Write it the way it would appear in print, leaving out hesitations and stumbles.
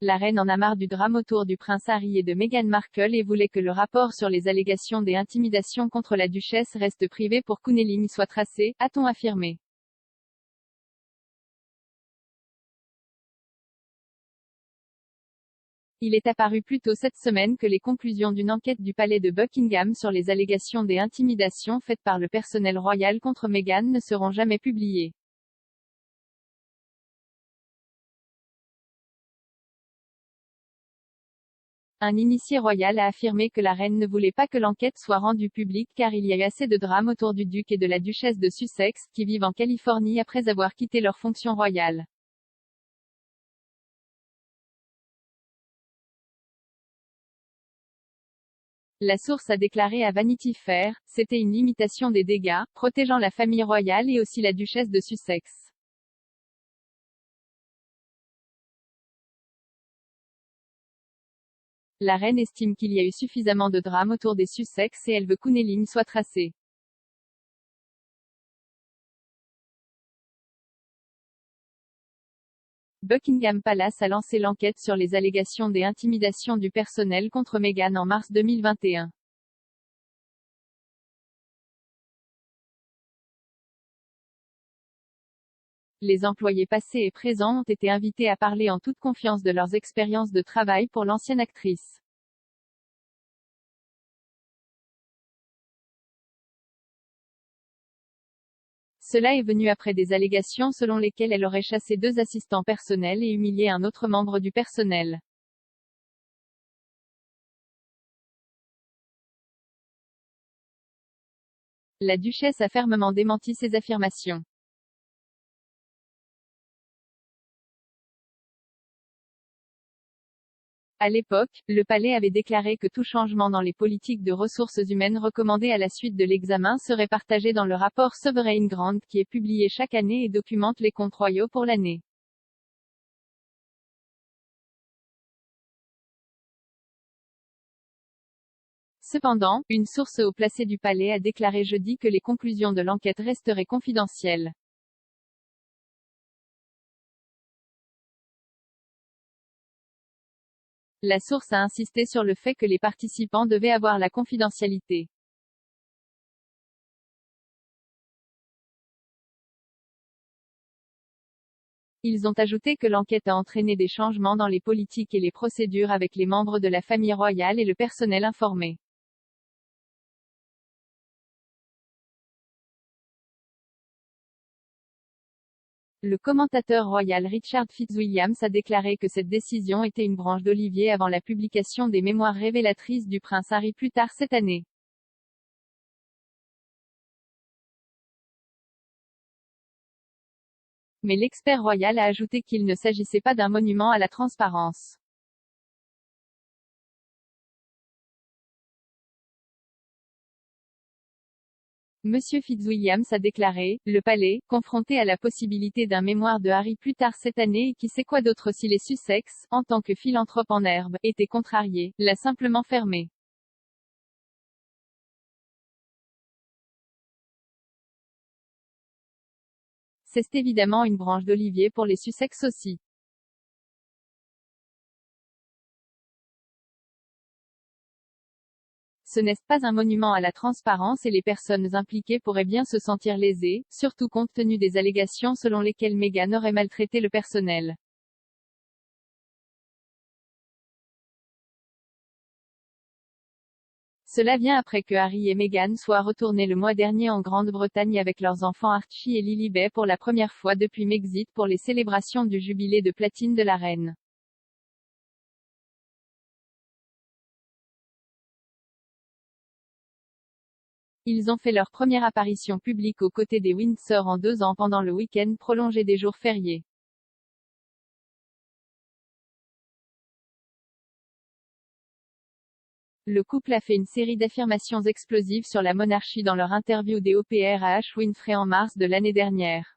la reine en a marre du drame autour du prince Harry et de Meghan Markle et voulait que le rapport sur les allégations des intimidations contre la duchesse reste privé pour qu'une ligne soit tracée, a-t-on affirmé. Il est apparu plus tôt cette semaine que les conclusions d'une enquête du palais de Buckingham sur les allégations des intimidations faites par le personnel royal contre Meghan ne seront jamais publiées. Un initié royal a affirmé que la reine ne voulait pas que l'enquête soit rendue publique car il y a eu assez de drames autour du duc et de la duchesse de Sussex, qui vivent en Californie après avoir quitté leurs fonctions royales. La source a déclaré à Vanity Fair, c'était une limitation des dégâts, protégeant la famille royale et aussi la duchesse de Sussex. La reine estime qu'il y a eu suffisamment de drames autour des Sussex et elle veut qu'une ligne soit tracée. Buckingham Palace a lancé l'enquête sur les allégations des intimidations du personnel contre Meghan en mars 2021. Les employés passés et présents ont été invités à parler en toute confiance de leurs expériences de travail pour l'ancienne actrice. Cela est venu après des allégations selon lesquelles elle aurait chassé 2 assistants personnels et humilié un autre membre du personnel. La duchesse a fermement démenti ces affirmations. À l'époque, le palais avait déclaré que tout changement dans les politiques de ressources humaines recommandées à la suite de l'examen serait partagé dans le rapport Sovereign Grant qui est publié chaque année et documente les comptes royaux pour l'année. Cependant, une source haut placée du palais a déclaré jeudi que les conclusions de l'enquête resteraient confidentielles. La source a insisté sur le fait que les participants devaient avoir la confidentialité. Ils ont ajouté que l'enquête a entraîné des changements dans les politiques et les procédures avec les membres de la famille royale et le personnel informé. Le commentateur royal Richard Fitzwilliams a déclaré que cette décision était une branche d'olivier avant la publication des mémoires révélatrices du prince Harry plus tard cette année. Mais l'expert royal a ajouté qu'il ne s'agissait pas d'un monument à la transparence. Monsieur Fitzwilliams a déclaré, le palais, confronté à la possibilité d'un mémoire de Harry plus tard cette année et qui sait quoi d'autre si les Sussex, en tant que philanthrope en herbe, étaient contrariés, l'a simplement fermé. C'est évidemment une branche d'olivier pour les Sussex aussi. Ce n'est pas un monument à la transparence et les personnes impliquées pourraient bien se sentir lésées, surtout compte tenu des allégations selon lesquelles Meghan aurait maltraité le personnel. Cela vient après que Harry et Meghan soient retournés le mois dernier en Grande-Bretagne avec leurs enfants Archie et Lilibet pour la première fois depuis Brexit pour les célébrations du jubilé de platine de la reine. Ils ont fait leur première apparition publique aux côtés des Windsor en 2 ans pendant le week-end prolongé des jours fériés. Le couple a fait une série d'affirmations explosives sur la monarchie dans leur interview des Oprah Winfrey en mars de l'année dernière.